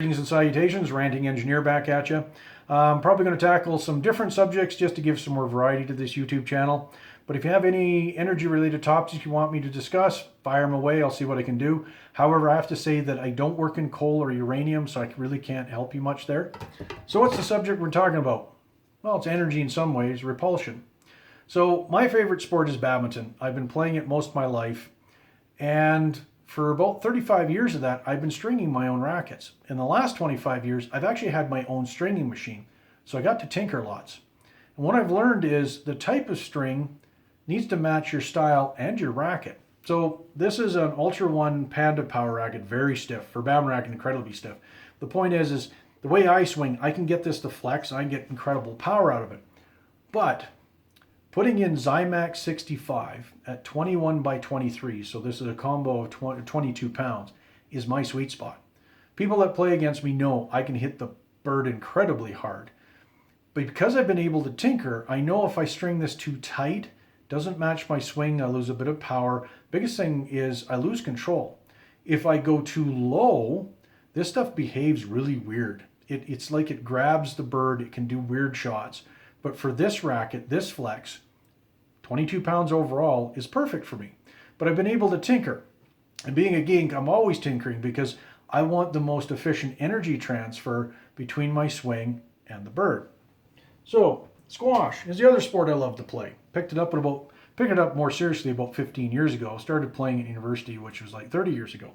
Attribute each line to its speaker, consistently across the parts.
Speaker 1: Greetings and salutations, Ranting Engineer back at you. I'm probably going to tackle some different subjects just to give some more variety to this YouTube channel. But if you have any energy related topics you want me to discuss, fire them away, I'll see what I can do. However, I have to say that I don't work in coal or uranium, so I really can't help you much there. So what's the subject we're talking about? Well, it's energy in some ways, repulsion. So my favorite sport is badminton. I've been playing it most of my life, and for about 35 years of that, I've been stringing my own rackets. In the last 25 years, I've actually had my own stringing machine. So I got to tinker lots. And what I've learned is the type of string needs to match your style and your racket. So this is an Ultra One Panda power racket, very stiff. For badminton racket, incredibly stiff. The point is the way I swing, I can get this to flex. I can get incredible power out of it. But putting in Zymax 65 at 21 by 23, so this is a combo of 22 pounds, is my sweet spot. People that play against me know I can hit the bird incredibly hard. But because I've been able to tinker, I know if I string this too tight, doesn't match my swing, I lose a bit of power. Biggest thing is I lose control. If I go too low, this stuff behaves really weird. It's like it grabs the bird, it can do weird shots. But for this racket, this flex, 22 pounds overall is perfect for me. But I've been able to tinker. And being a geek, I'm always tinkering because I want the most efficient energy transfer between my swing and the bird. So, squash is the other sport I love to play. Picked it up more seriously about 15 years ago. Started playing at university, which was like 30 years ago.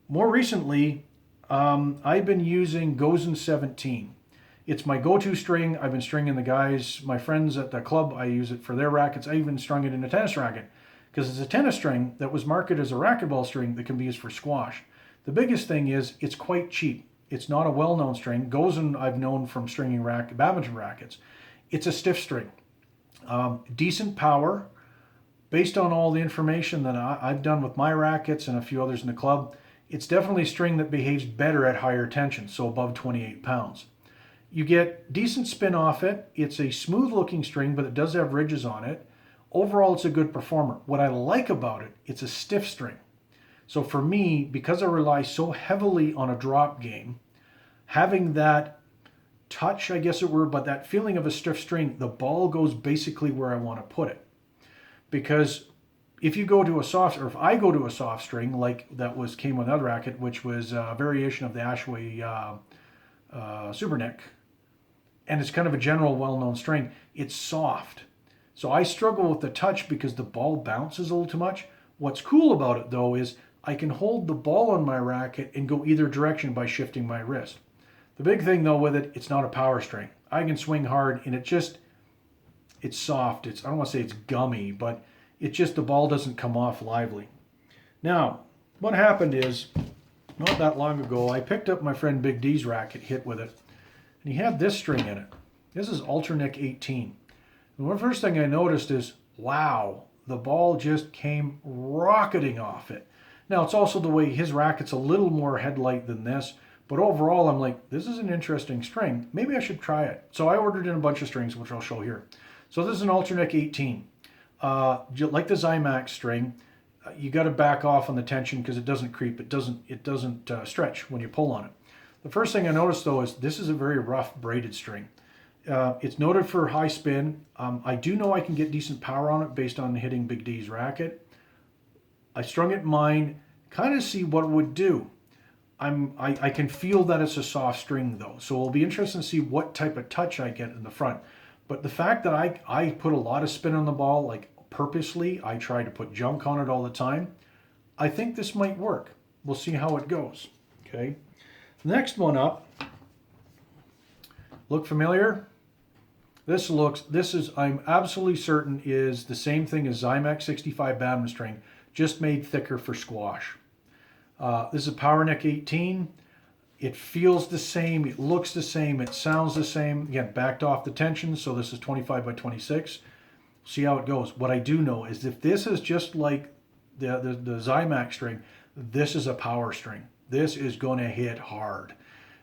Speaker 1: More recently, I've been using Gozen 17. It's my go-to string. I've been stringing the guys, my friends at the club. I use it for their rackets. I even strung it in a tennis racket because it's a tennis string that was marketed as a racquetball string that can be used for squash. The biggest thing is it's quite cheap. It's not a well-known string. Gozen I've known from stringing badminton rackets. It's a stiff string. Decent power. Based on all the information that I've done with my rackets and a few others in the club, it's definitely a string that behaves better at higher tension, so above 28 pounds. You get decent spin off it. It's a smooth looking string, but it does have ridges on it. Overall, it's a good performer. What I like about it, it's a stiff string. So for me, because I rely so heavily on a drop game, having that touch, I guess it were, but that feeling of a stiff string, the ball goes basically where I want to put it. Because if you go to a soft, or if I go to a soft string, like came with another racket, which was a variation of the Ashway Superneck, and it's kind of a general well-known string, it's soft. So I struggle with the touch because the ball bounces a little too much. What's cool about it though is I can hold the ball on my racket and go either direction by shifting my wrist. The big thing though with it, it's not a power string. I can swing hard and it's soft. I don't want to say it's gummy, but the ball doesn't come off lively. Now, what happened is, not that long ago, I picked up my friend Big D's racket, hit with it, and he had this string in it. This is Ultraneck 18. And the first thing I noticed is, wow, the ball just came rocketing off it. Now, it's also the way his racket's a little more headlight than this, but overall, I'm like, this is an interesting string. Maybe I should try it. So I ordered in a bunch of strings, which I'll show here. So this is an Ultraneck 18. Like the Zymax string, you got to back off on the tension because it doesn't creep. It doesn't stretch when you pull on it. The first thing I noticed though is this is a very rough braided string. It's noted for high spin. I do know I can get decent power on it based on hitting Big D's racket. I strung it in mine, kind of see what it would do. I can feel that it's a soft string though, so it'll be interesting to see what type of touch I get in the front. But the fact that I put a lot of spin on the ball, like purposely, I try to put junk on it all the time, I think this might work. We'll see how it goes. Okay. Next one up. Look familiar? I'm absolutely certain is the same thing as Zymax 65 badminton string, just made thicker for squash. This is a Power Neck 18. It feels the same, it looks the same, it sounds the same. Again, backed off the tension, so this is 25 by 26. See how it goes. What I do know is if this is just like the Zymax string, this is a power string. This is going to hit hard.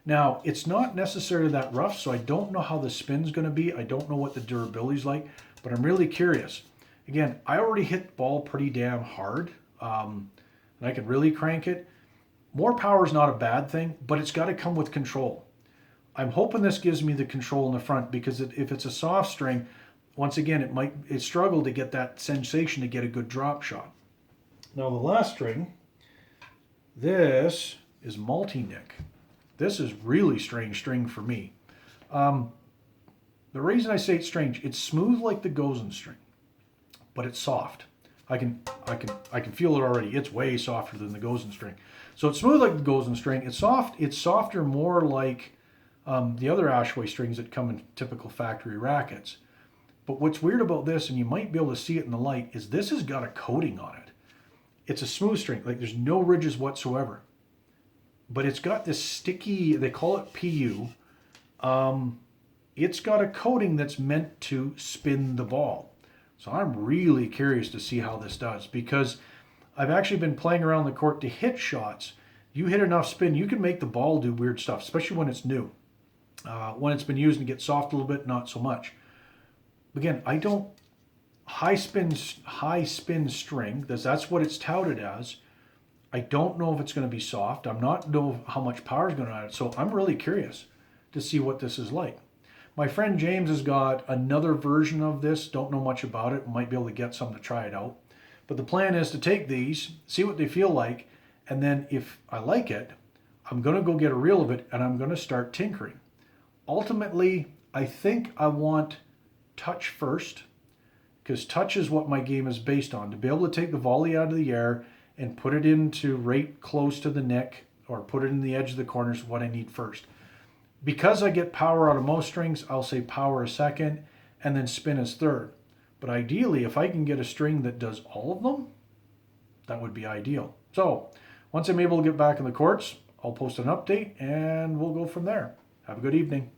Speaker 1: Now, it's not necessarily that rough, so I don't know how the spin's going to be. I don't know what the durability's like, but I'm really curious. Again, I already hit the ball pretty damn hard, and I can really crank it. More power is not a bad thing, but it's got to come with control. I'm hoping this gives me the control in the front, because if it's a soft string, once again, it struggle to get that sensation to get a good drop shot. Now the last string, this is multi-nick. This is really strange string for me. The reason I say it's strange, it's smooth like the Gozen string, but it's soft. I can feel it already. It's way softer than the Gozen string. So it's smooth like the Gozen string. It's soft. It's softer, more like the other Ashway strings that come in typical factory rackets. But what's weird about this, and you might be able to see it in the light, is this has got a coating on it. It's a smooth string. Like, there's no ridges whatsoever. But it's got this sticky, they call it PU. It's got a coating that's meant to spin the ball. So I'm really curious to see how this does, because I've actually been playing around the court to hit shots. You hit enough spin, you can make the ball do weird stuff, especially when it's new. When it's been used and get soft a little bit, not so much. Again, I don't high spin string. That's what it's touted as. I don't know if it's going to be soft. I'm not know how much power is going to add. So I'm really curious to see what this is like. My friend James has got another version of this. Don't know much about it. Might be able to get some to try it out. But the plan is to take these, see what they feel like, and then if I like it, I'm going to go get a reel of it and I'm going to start tinkering. Ultimately, I think I want touch first, because touch is what my game is based on. To be able to take the volley out of the air and put it into right close to the neck, or put it in the edge of the corner, is what I need first. Because I get power out of most strings, I'll say power as second and then spin as third. But ideally, if I can get a string that does all of them, that would be ideal. So once I'm able to get back in the courts, I'll post an update and we'll go from there. Have a good evening.